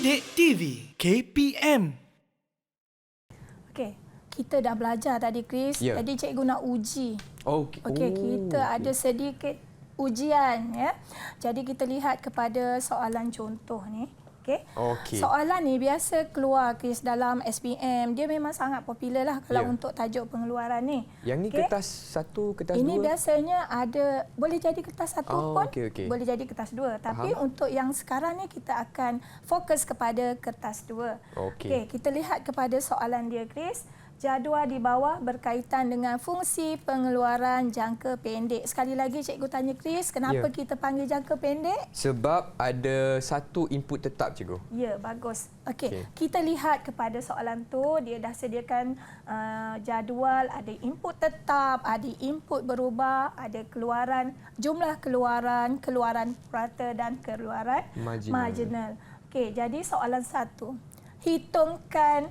Didik TV KPM. Okey, kita dah belajar tadi, Chris. Ya. Jadi cikgu nak uji. Okey. Okey, kita ada sedikit ujian ya. Jadi kita lihat kepada soalan contoh ni. Okey. Okey. Soalan ni biasa keluar, Chris, dalam SPM. Dia memang sangat popular lah kalau Ya. untuk tajuk pengeluaran ni. Yang ni Okey? kertas 1, kertas 2. Ini biasanya ada, boleh jadi kertas 1 pun, okey. boleh jadi kertas 2. Tapi Faham. untuk yang sekarang ni kita akan fokus kepada kertas 2. Okey. Kita lihat kepada soalan dia, Chris. Jadual di bawah berkaitan dengan fungsi pengeluaran jangka pendek. Sekali lagi cikgu tanya, Chris, kenapa Ya. kita panggil jangka pendek? Sebab ada satu input tetap, cikgu. Ya, bagus. Okey, Okey. kita lihat kepada soalan tu, dia dah sediakan jadual, ada input tetap, ada input berubah, ada keluaran, jumlah keluaran, keluaran purata dan keluaran marginal. Okey, jadi soalan 1. Hitungkan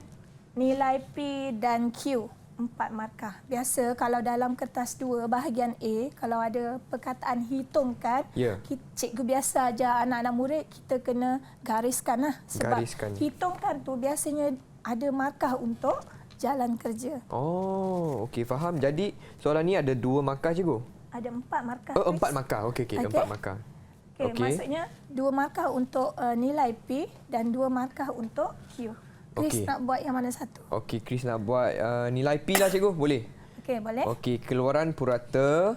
nilai P dan Q, 4 markah. Biasa kalau dalam kertas 2 bahagian A, kalau ada perkataan hitungkan, Ya. cikgu biasa ajar anak-anak murid, kita kena gariskan lah. Sebab Gariskan. hitungkan tu biasanya ada markah untuk jalan kerja. Oh, okey, faham. Jadi soalan ni ada 2 markah, cikgu? Ada 4 markah. Oh, 4 Chris. markah. Okey, Okey. 4 markah. Okey, maksudnya 2 markah untuk nilai P dan 2 markah untuk Q. Chris Okey. nak buat yang mana satu? Okey, Chris nak buat nilai P lah, cikgu. Boleh? Okey, boleh. Okey, keluaran purata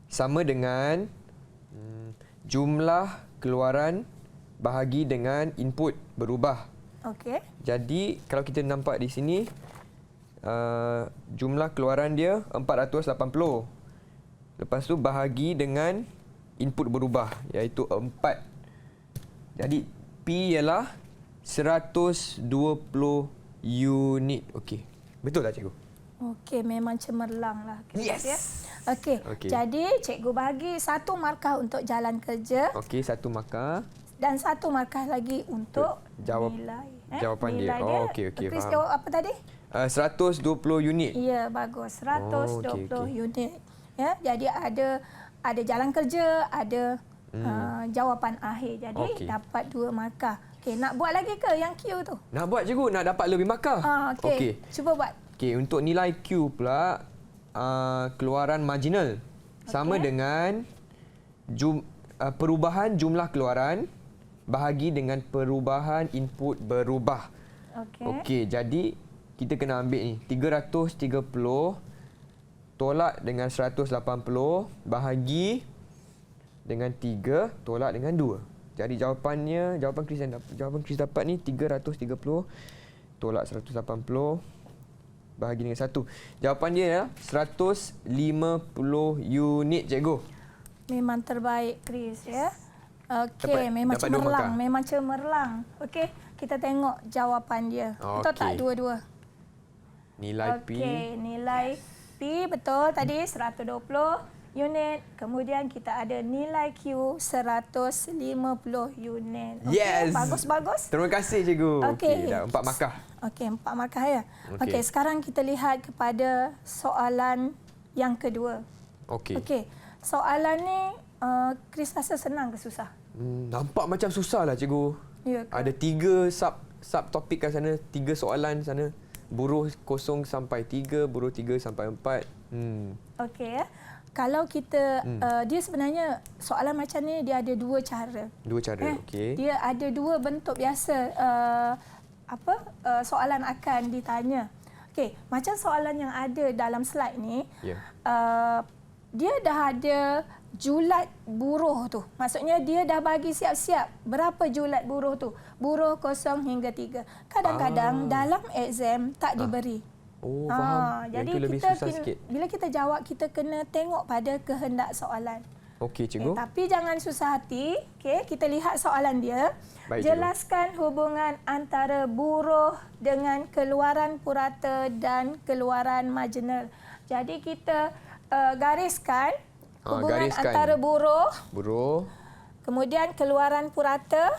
sama dengan jumlah keluaran bahagi dengan input berubah. Okey. Jadi, kalau kita nampak di sini, jumlah keluaran dia 480. Lepas tu bahagi dengan input berubah, iaitu 4. Jadi, P ialah 120 unit. Okey. Betul tak, cikgu? Okey, memang cemerlang lah. Yes! Ya? Okey, Okey. jadi cikgu bagi 1 markah untuk jalan kerja Okey, 1 markah. dan 1 markah lagi untuk nilai. Jawapan dia. Nilai Oh, okey, Chris faham. jawab apa tadi? 120 unit. Ya, bagus. 120 okey. unit. Ya, jadi ada jalan kerja, ada jawapan akhir. Jadi Okey. dapat 2 markah. Okey, nak buat lagi ke yang Q tu? Nak buat, cikgu? Nak dapat lebih markah? Okey. Cuba buat. Okey, untuk nilai Q pula, keluaran marginal sama dengan perubahan jumlah keluaran bahagi dengan perubahan input berubah. Okey. Okey, jadi kita kena ambil ni 330 tolak dengan 180 bahagi dengan 3 tolak dengan 2. Jadi jawapan Chris dapat ni 330 tolak 180 bahagi dengan 1. Jawapan dia adalah 150 unit, cikgu. Memang terbaik, Chris, ya. Okey, Dapat- memang dapat 2 cemerlang, markah. memang cemerlang. Okey, kita tengok jawapan dia. Betul tak Okey. dua-dua? Nilai P. Okey, nilai P betul tadi 120 unit. Kemudian kita ada nilai Q 150 unit. Okey, Yes! bagus-bagus. Terima kasih, cikgu. Okey. Dah 4 markah. Okey, 4 markah ya. Okey. Okey, sekarang kita lihat kepada soalan yang kedua. Okey. Okey, soalan ni Chris rasa senang ke susah? Nampak macam susah lah, cikgu. Ya ke? Ada 3 sub-topik kat sana, 3 soalan sana. Buruh 0 sampai 3, buruh 3 sampai 4. Okey ya. Kalau kita dia sebenarnya soalan macam ni dia ada 2 cara. 2 cara, okey. Dia ada 2 bentuk biasa soalan akan ditanya. Okey, macam soalan yang ada dalam slide ni, Ya. dia dah ada julat buruh tu. Maksudnya dia dah bagi siap-siap berapa julat buruh tu. Buruh 0 hingga 3. Kadang-kadang dalam exam tak diberi. Oh, faham. Yang Jadi tu lebih kita susah sikit. bila kita jawab, kita kena tengok pada kehendak soalan. Okey, cikgu. Tapi jangan susah hati. Okey, kita lihat soalan dia. Baik, cikgu. Jelaskan hubungan antara buruh dengan keluaran purata dan keluaran marginal. Jadi kita gariskan hubungan gariskan. antara buruh, Buruh, kemudian keluaran purata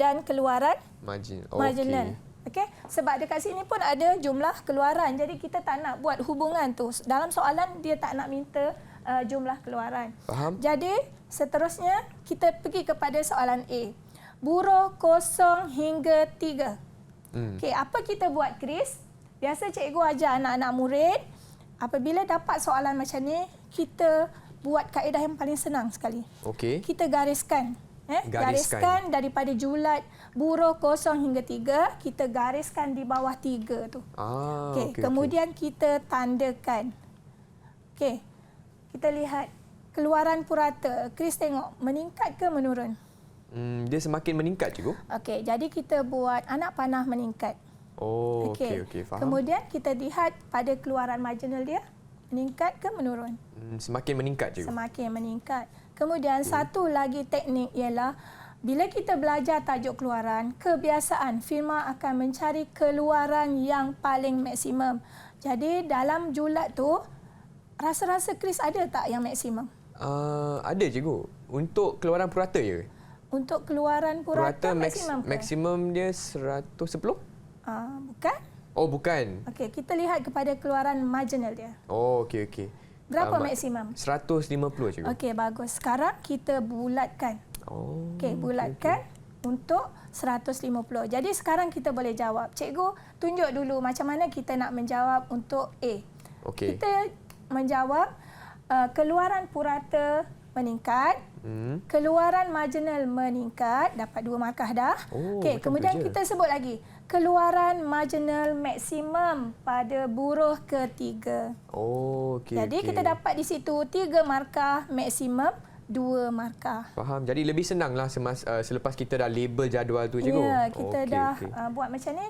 dan keluaran marginal. Okey, sebab dekat sini pun ada jumlah keluaran. Jadi kita tak nak buat hubungan tu. Dalam soalan dia tak nak minta jumlah keluaran. Faham. Jadi seterusnya kita pergi kepada soalan A. buruh 0 hingga 3. Okey, apa kita buat, Chris? Biasa cikgu ajar anak-anak murid, apabila dapat soalan macam ni, kita buat kaedah yang paling senang sekali. Okey. Kita gariskan. Gariskan daripada julat buruh 0 hingga 3, kita gariskan di bawah 3 tu. Okey, kemudian kita tandakan. Okey, kita lihat keluaran purata. Chris tengok, meningkat ke menurun? Dia semakin meningkat, cikgu. Okey, jadi kita buat anak panah meningkat. Oh, okey, faham. Kemudian kita lihat pada keluaran marginal dia, meningkat ke menurun? Semakin meningkat, cikgu. Semakin meningkat. Kemudian satu lagi teknik ialah bila kita belajar tajuk keluaran, kebiasaan Filma akan mencari keluaran yang paling maksimum. Jadi dalam julat tu, rasa-rasa Chris ada tak yang maksimum? Ada, cikgu. Untuk keluaran purata ya? Untuk keluaran purata maksimum ke? Maksimum dia 110? Bukan. Oh, bukan. Okey, kita lihat kepada keluaran marginal dia. Oh, okey. Berapa maksimum? 150, cikgu. Okey, bagus. Sekarang kita bulatkan. Oh. Okey, bulatkan untuk 150. Jadi sekarang kita boleh jawab. Cikgu, tunjuk dulu macam mana kita nak menjawab untuk A. Okey. Kita menjawab keluaran purata meningkat, keluaran marginal meningkat, dapat 2 markah dah. Okey, kemudian kita sebut lagi keluaran marginal maksimum pada buruh ketiga. Oh, okey. Jadi kita dapat di situ 3 markah, maksimum 2 markah. Faham. Jadi lebih senanglah selepas kita dah label jadual tu, cikgu. Ya, kita dah buat macam ni.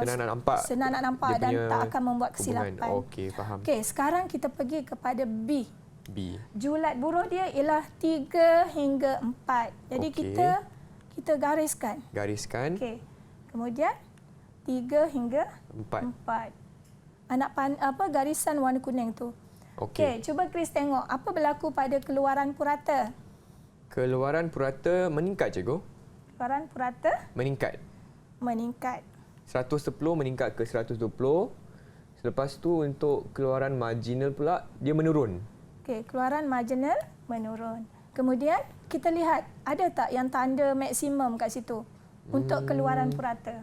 Senang nak nampak. Senang nak nampak dan tak akan membuat kesilapan. Okey, faham. Okey, sekarang kita pergi kepada B. B. Julat buruh dia ialah 3 hingga 4. Jadi kita gariskan. Gariskan. Okey. Kemudian 3 hingga 4. Garisan warna kuning tu. Okey, cuba Chris tengok apa berlaku pada keluaran purata. Keluaran purata meningkat, cikgu. Keluaran purata meningkat. 110 meningkat ke 120. Selepas tu untuk keluaran marginal pula dia menurun. Okey, keluaran marginal menurun. Kemudian kita lihat ada tak yang tanda maksimum kat situ untuk keluaran purata.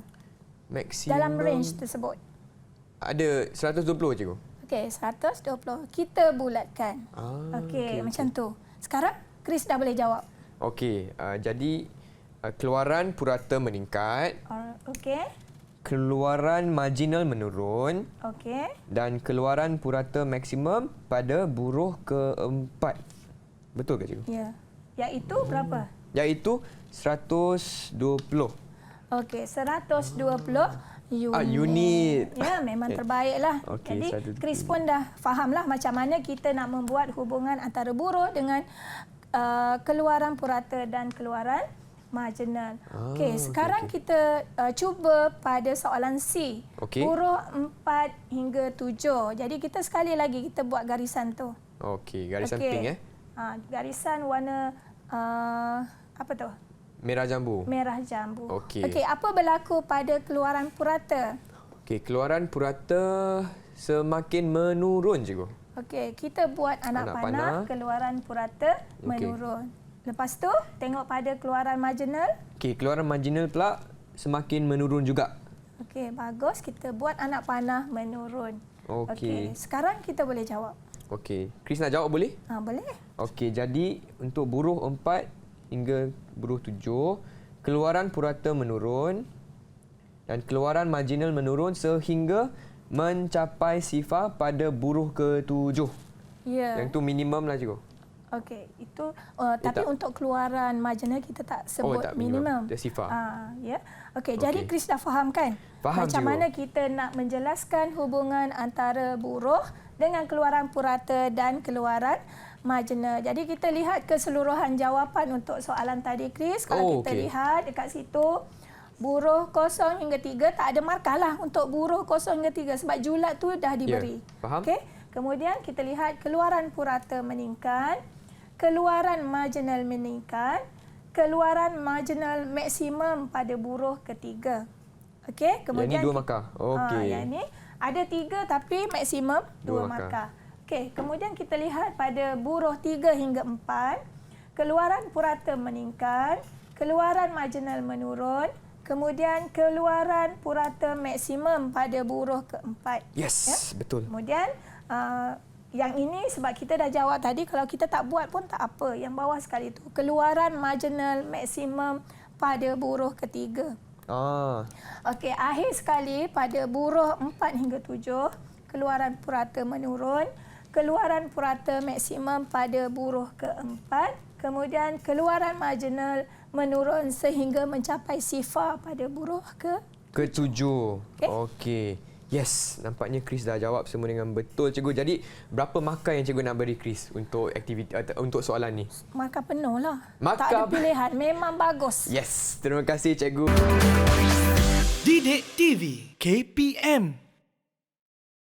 Maksimum dalam range tersebut. Ada 120, cikgu. Okey, 120. Kita bulatkan. Okey, macam tu. Sekarang Chris dah boleh jawab. Okey, jadi keluaran purata meningkat. Okey. Keluaran marginal menurun. Okey. Dan keluaran purata maksimum pada buruh keempat. Betul ke, cikgu? Ya. Iaitu berapa? Iaitu 120. Okey, 120 unit. Ya, memang terbaiklah. Okay, jadi Chris pun dah fahamlah macam mana kita nak membuat hubungan antara buruh dengan keluaran purata dan keluaran marginal. Okey, sekarang kita cuba pada soalan C. Buruh 4 hingga 7. Jadi kita sekali lagi kita buat garisan tu. Okey, garisan pink garisan warna apa tu? Merah jambu. Merah jambu. Okey. Okey, apa berlaku pada keluaran purata? Okey, keluaran purata semakin menurun, cikgu. Okey, kita buat anak panah, keluaran purata menurun. Lepas tu, tengok pada keluaran marginal. Okey, keluaran marginal pula semakin menurun juga. Okey, bagus. Kita buat anak panah menurun. Okey, sekarang kita boleh jawab. Okey, Chris nak jawab boleh? Boleh. Okey, jadi untuk buruh 4 hingga buruh 7, keluaran purata menurun dan keluaran marginal menurun sehingga mencapai sifar pada buruh ke-7. Ya. Yang tu minimum lah, cikgu. Okey, itu tapi untuk keluaran marginal kita tak sebut minimum. Dia sifar. Ya. Okey, jadi Chris dah faham kan? Faham, macam cikgu. mana kita nak menjelaskan hubungan antara buruh dengan keluaran purata dan keluaran marginal. Jadi kita lihat keseluruhan jawapan untuk soalan tadi, Chris. Kalau kita lihat dekat situ, buruh 0 hingga 3 tak ada markah lah untuk buruh 0 hingga 3 sebab julat tu dah diberi. Faham? Okey. Kemudian kita lihat keluaran purata meningkat, keluaran marginal meningkat, keluaran marginal maksimum pada buruh ketiga. Okey, kemudian yang ini 2 markah. Okey. Yang ini ada 3 tapi maksimum 2 markah. Okey, kemudian kita lihat pada buruh 3 hingga 4, keluaran purata meningkat, keluaran marginal menurun, kemudian keluaran purata maksimum pada buruh keempat. Yes, betul. Kemudian yang ini sebab kita dah jawab tadi, kalau kita tak buat pun tak apa. Yang bawah sekali tu, keluaran marginal maksimum pada buruh ketiga. Okey, akhir sekali pada buruh 4 hingga 7, keluaran purata menurun, keluaran purata maksimum pada buruh keempat, kemudian keluaran marginal menurun sehingga mencapai sifar pada buruh ketujuh. Okey. Yes, nampaknya Chris dah jawab semua dengan betul, cikgu. Jadi, berapa markah yang cikgu nak beri Chris untuk aktiviti untuk soalan ni? Markah penuh lah. Markah tak ada pilihan. Memang bagus. Yes, terima kasih cikgu. Didik TV KPM